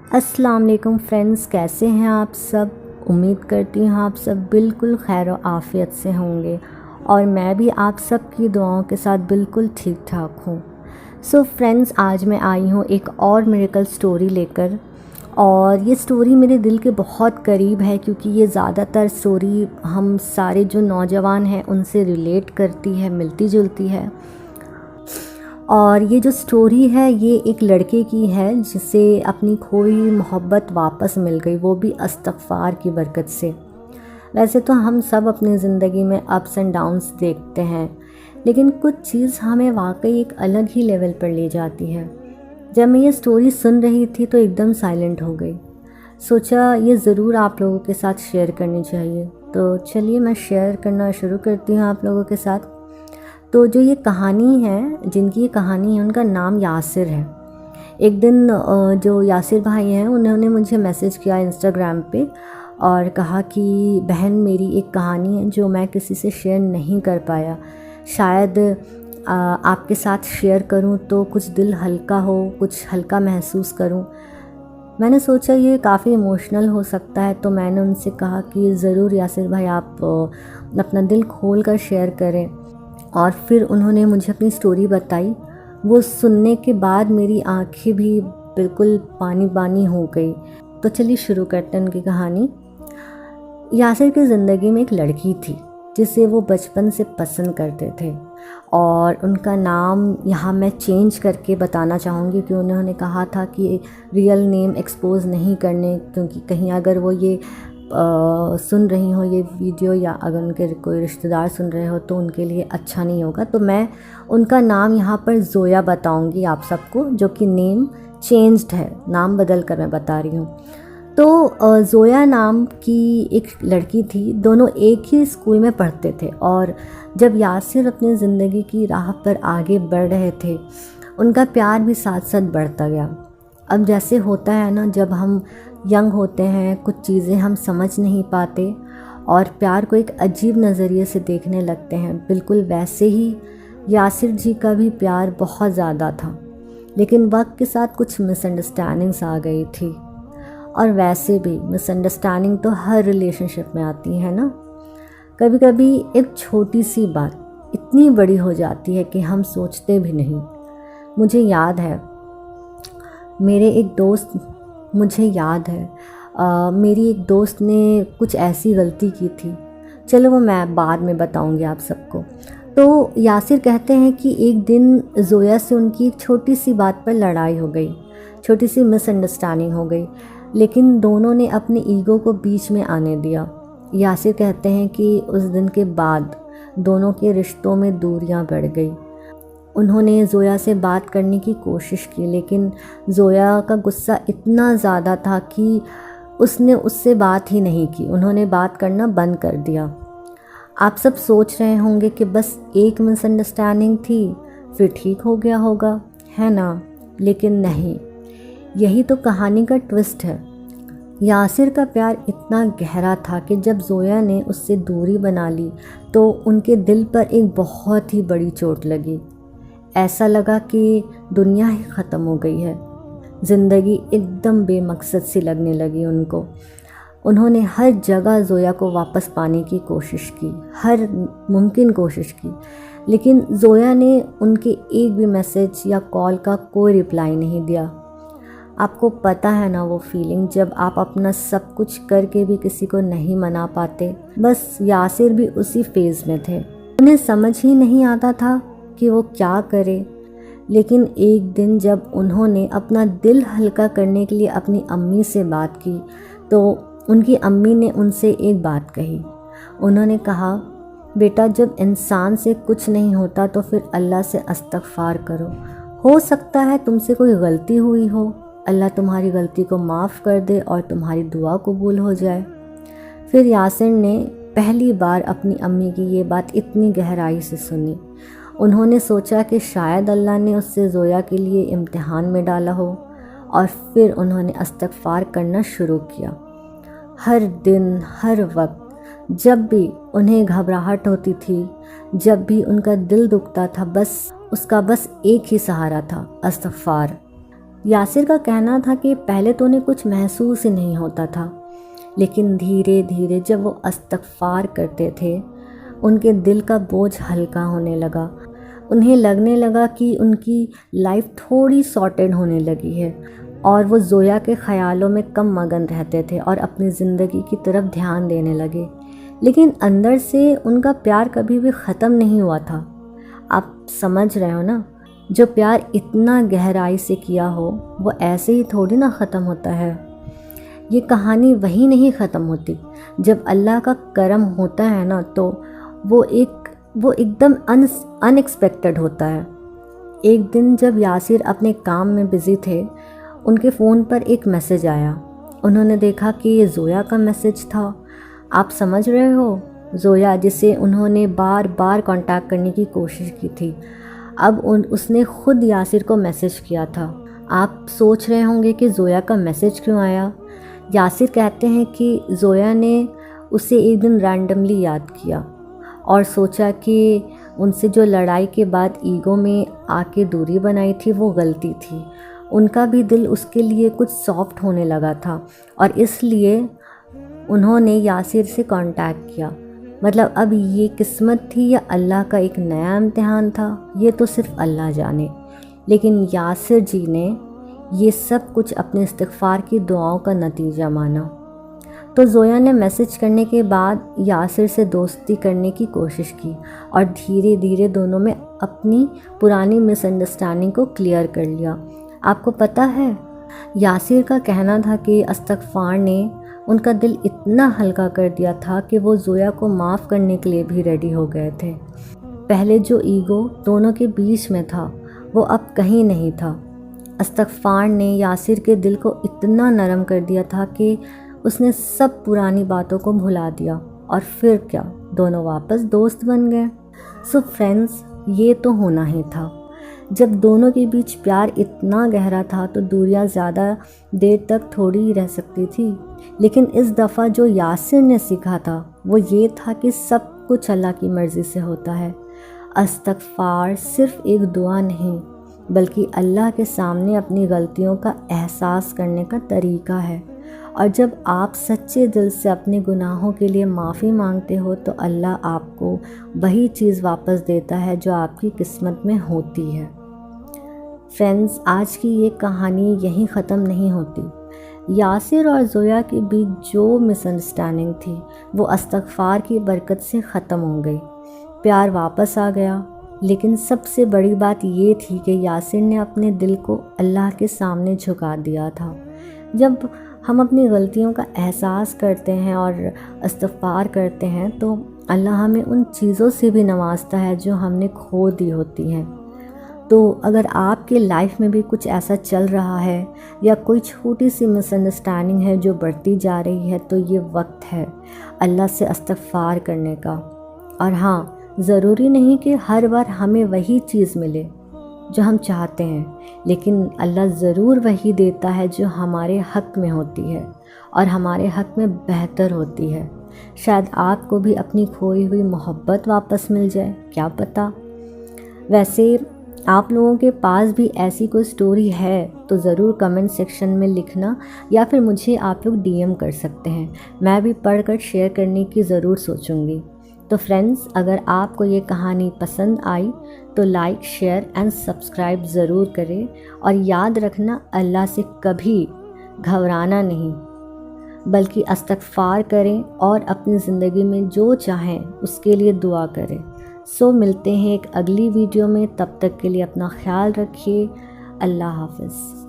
अस्सलाम वालेकुम फ्रेंड्स, कैसे हैं आप सब। उम्मीद करती हूँ आप सब बिल्कुल खैर और आफ़ियत से होंगे और मैं भी आप सब की दुआओं के साथ बिल्कुल ठीक ठाक हूँ। सो फ्रेंड्स, आज मैं आई हूँ एक और मिरेकल स्टोरी लेकर और ये स्टोरी मेरे दिल के बहुत करीब है क्योंकि ये ज़्यादातर स्टोरी हम सारे जो नौजवान हैं उनसे रिलेट करती है, मिलती जुलती है। और ये जो स्टोरी है ये एक लड़के की है जिसे अपनी खोई हुई मोहब्बत वापस मिल गई, वो भी इस्तग़फ़ार की बरकत से। वैसे तो हम सब अपनी ज़िंदगी में अप्स एंड डाउन्स देखते हैं, लेकिन कुछ चीज़ हमें वाकई एक अलग ही लेवल पर ले जाती है। जब मैं ये स्टोरी सुन रही थी तो एकदम साइलेंट हो गई। सोचा ये ज़रूर आप लोगों के साथ शेयर करनी चाहिए, तो चलिए मैं शेयर करना शुरू करती हूँ आप लोगों के साथ। तो जो ये कहानी है, जिनकी ये कहानी है, उनका नाम यासिर है। एक दिन जो यासिर भाई हैं उन्होंने मुझे मैसेज किया इंस्टाग्राम पे और कहा कि बहन, मेरी एक कहानी है जो मैं किसी से शेयर नहीं कर पाया, शायद आपके साथ शेयर करूं तो कुछ दिल हल्का हो, कुछ हल्का महसूस करूं। मैंने सोचा ये काफ़ी इमोशनल हो सकता है, तो मैंने उनसे कहा कि ज़रूर यासिर भाई, आप अपना दिल खोल कर शेयर करें। और फिर उन्होंने मुझे अपनी स्टोरी बताई। वो सुनने के बाद मेरी आंखें भी बिल्कुल पानी पानी हो गई। तो चलिए शुरू करते हैं उनकी कहानी। यासिर की ज़िंदगी में एक लड़की थी जिसे वो बचपन से पसंद करते थे और उनका नाम यहाँ मैं चेंज करके बताना चाहूँगी कि उन्होंने कहा था कि रियल नेम एक्सपोज नहीं करने, क्योंकि कहीं अगर वो ये सुन रही हो ये वीडियो या अगर उनके कोई रिश्तेदार सुन रहे हो तो उनके लिए अच्छा नहीं होगा। तो मैं उनका नाम यहाँ पर ज़ोया बताऊँगी आप सबको, जो कि नेम चेंज्ड है, नाम बदल कर मैं बता रही हूँ। तो ज़ोया नाम की एक लड़की थी, दोनों एक ही स्कूल में पढ़ते थे और जब यासिर अपनी ज़िंदगी की राह पर आगे बढ़ रहे थे उनका प्यार भी साथ साथ बढ़ता गया। अब जैसे होता है ना, जब हम यंग होते हैं कुछ चीज़ें हम समझ नहीं पाते और प्यार को एक अजीब नज़रिए से देखने लगते हैं, बिल्कुल वैसे ही यासिर जी का भी प्यार बहुत ज़्यादा था, लेकिन वक्त के साथ कुछ मिसअंडरस्टैंडिंग्स आ गई थी। और वैसे भी मिसअंडरस्टैंडिंग तो हर रिलेशनशिप में आती है ना। कभी कभी एक छोटी सी बात इतनी बड़ी हो जाती है कि हम सोचते भी नहीं। मुझे याद है मेरी एक दोस्त ने कुछ ऐसी गलती की थी, चलो वो मैं बाद में बताऊंगी आप सबको। तो यासिर कहते हैं कि एक दिन ज़ोया से उनकी एक छोटी सी बात पर लड़ाई हो गई, छोटी सी मिसअंडरस्टैंडिंग हो गई, लेकिन दोनों ने अपने ईगो को बीच में आने दिया। यासिर कहते हैं कि उस दिन के बाद दोनों के रिश्तों में दूरियां बढ़ गई। उन्होंने ज़ोया से बात करने की कोशिश की, लेकिन ज़ोया का गुस्सा इतना ज़्यादा था कि उसने उससे बात ही नहीं की, उन्होंने बात करना बंद कर दिया। आप सब सोच रहे होंगे कि बस एक मिसअंडरस्टैंडिंग थी, फिर ठीक हो गया होगा, है ना? लेकिन नहीं, यही तो कहानी का ट्विस्ट है। यासिर का प्यार इतना गहरा था कि जब ज़ोया ने उससे दूरी बना ली तो उनके दिल पर एक बहुत ही बड़ी चोट लगी। ऐसा लगा कि दुनिया ही ख़त्म हो गई है, ज़िंदगी एकदम बेमकसद सी लगने लगी उनको। उन्होंने हर जगह ज़ोया को वापस पाने की कोशिश की, हर मुमकिन कोशिश की, लेकिन ज़ोया ने उनके एक भी मैसेज या कॉल का कोई रिप्लाई नहीं दिया। आपको पता है ना वो फीलिंग, जब आप अपना सब कुछ करके भी किसी को नहीं मना पाते। बस यासिर भी उसी फेज़ में थे। उन्हें समझ ही नहीं आता था कि वो क्या करे। लेकिन एक दिन जब उन्होंने अपना दिल हल्का करने के लिए अपनी अम्मी से बात की तो उनकी अम्मी ने उनसे एक बात कही। उन्होंने कहा, बेटा, जब इंसान से कुछ नहीं होता तो फिर अल्लाह से इस्तग़फ़ार करो। हो सकता है तुमसे कोई गलती हुई हो, अल्लाह तुम्हारी गलती को माफ़ कर दे और तुम्हारी दुआ कबूल हो जाए। फिर यासिर ने पहली बार अपनी अम्मी की ये बात इतनी गहराई से सुनी। उन्होंने सोचा कि शायद अल्लाह ने उससे ज़ोया के लिए इम्तिहान में डाला हो और फिर उन्होंने इस्तग़फ़ार करना शुरू किया। हर दिन, हर वक्त, जब भी उन्हें घबराहट होती थी, जब भी उनका दिल दुखता था, बस एक ही सहारा था, इस्तग़फ़ार। यासिर का कहना था कि पहले तो उन्हें कुछ महसूस ही नहीं होता था, लेकिन धीरे धीरे जब वो इस्तिग़फ़ार करते थे उनके दिल का बोझ हल्का होने लगा। उन्हें लगने लगा कि उनकी लाइफ थोड़ी सॉर्टेड होने लगी है और वो ज़ोया के ख़यालों में कम मगन रहते थे और अपनी ज़िंदगी की तरफ ध्यान देने लगे। लेकिन अंदर से उनका प्यार कभी भी ख़त्म नहीं हुआ था। आप समझ रहे हो ना, जो प्यार इतना गहराई से किया हो वो ऐसे ही थोड़ी ना ख़त्म होता है। ये कहानी वहीं नहीं ख़त्म होती। जब अल्लाह का करम होता है ना तो वो एकदम अनएक्सपेक्टेड होता है। एक दिन जब यासिर अपने काम में बिज़ी थे, उनके फ़ोन पर एक मैसेज आया। उन्होंने देखा कि ये ज़ोया का मैसेज था। आप समझ रहे हो, ज़ोया जिसे उन्होंने बार बार कांटेक्ट करने की कोशिश की थी, अब उसने ख़ुद यासिर को मैसेज किया था। आप सोच रहे होंगे कि ज़ोया का मैसेज क्यों आया। यासिर कहते हैं कि ज़ोया ने उसे एक दिन रैंडमली याद किया और सोचा कि उनसे जो लड़ाई के बाद ईगो में आके दूरी बनाई थी वो गलती थी। उनका भी दिल उसके लिए कुछ सॉफ्ट होने लगा था और इसलिए उन्होंने यासिर से कांटेक्ट किया। मतलब अब ये किस्मत थी या अल्लाह का एक नया इम्तिहान था, ये तो सिर्फ अल्लाह जाने। लेकिन यासिर जी ने ये सब कुछ अपने इस्तिग़फ़ार की दुआओं का नतीजा माना। तो ज़ोया ने मैसेज करने के बाद यासिर से दोस्ती करने की कोशिश की और धीरे धीरे दोनों में अपनी पुरानी मिसअंडरस्टैंडिंग को क्लियर कर लिया। आपको पता है, यासिर का कहना था कि इस्तिग़फ़ार ने उनका दिल इतना हल्का कर दिया था कि वो ज़ोया को माफ़ करने के लिए भी रेडी हो गए थे। पहले जो ईगो दोनों के बीच में था वो अब कहीं नहीं था। इस्तिग़फ़ार ने यासिर के दिल को इतना नरम कर दिया था कि उसने सब पुरानी बातों को भुला दिया और फिर क्या, दोनों वापस दोस्त बन गए। सो फ्रेंड्स, ये तो होना ही था। जब दोनों के बीच प्यार इतना गहरा था तो दूरियां ज़्यादा देर तक थोड़ी ही रह सकती थी। लेकिन इस दफ़ा जो यासिर ने सीखा था वो ये था कि सब कुछ अल्लाह की मर्ज़ी से होता है। इस्तिग़फ़ार सिर्फ़ एक दुआ नहीं बल्कि अल्लाह के सामने अपनी गलतियों का एहसास करने का तरीका है। और जब आप सच्चे दिल से अपने गुनाहों के लिए माफ़ी मांगते हो तो अल्लाह आपको वही चीज़ वापस देता है जो आपकी किस्मत में होती है। फ्रेंड्स, आज की ये कहानी यहीं ख़त्म नहीं होती। यासिर और ज़ोया के बीच जो मिसअंडरस्टैंडिंग थी वो इस्तिग़फ़ार की बरकत से ख़त्म हो गई। प्यार वापस आ गया। लेकिन सबसे बड़ी बात ये थी कि यासिर ने अपने दिल को अल्लाह के सामने झुका दिया था। जब हम अपनी गलतियों का एहसास करते हैं और इस्तिग़फ़ार करते हैं तो अल्लाह हमें उन चीज़ों से भी नवाजता है जो हमने खो दी होती हैं। तो अगर आपके लाइफ में भी कुछ ऐसा चल रहा है या कोई छोटी सी मिसअंडरस्टैंडिंग है जो बढ़ती जा रही है तो ये वक्त है अल्लाह से इस्तिग़फ़ार करने का। और हाँ, ज़रूरी नहीं कि हर बार हमें वही चीज़ मिले जो हम चाहते हैं, लेकिन अल्लाह ज़रूर वही देता है जो हमारे हक़ में होती है और हमारे हक़ में बेहतर होती है। शायद आपको भी अपनी खोई हुई मोहब्बत वापस मिल जाए, क्या पता। वैसे आप लोगों के पास भी ऐसी कोई स्टोरी है तो ज़रूर कमेंट सेक्शन में लिखना या फिर मुझे आप लोग DM कर सकते हैं। मैं भी पढ़कर शेयर करने की ज़रूर सोचूंगी। तो फ्रेंड्स, अगर आपको ये कहानी पसंद आई तो लाइक, शेयर एंड सब्सक्राइब ज़रूर करें और याद रखना, अल्लाह से कभी घबराना नहीं बल्कि इस्तिग़फ़ार करें और अपनी ज़िंदगी में जो चाहें उसके लिए दुआ करें। सो मिलते हैं एक अगली वीडियो में, तब तक के लिए अपना ख्याल रखिए। अल्लाह हाफ़िज़।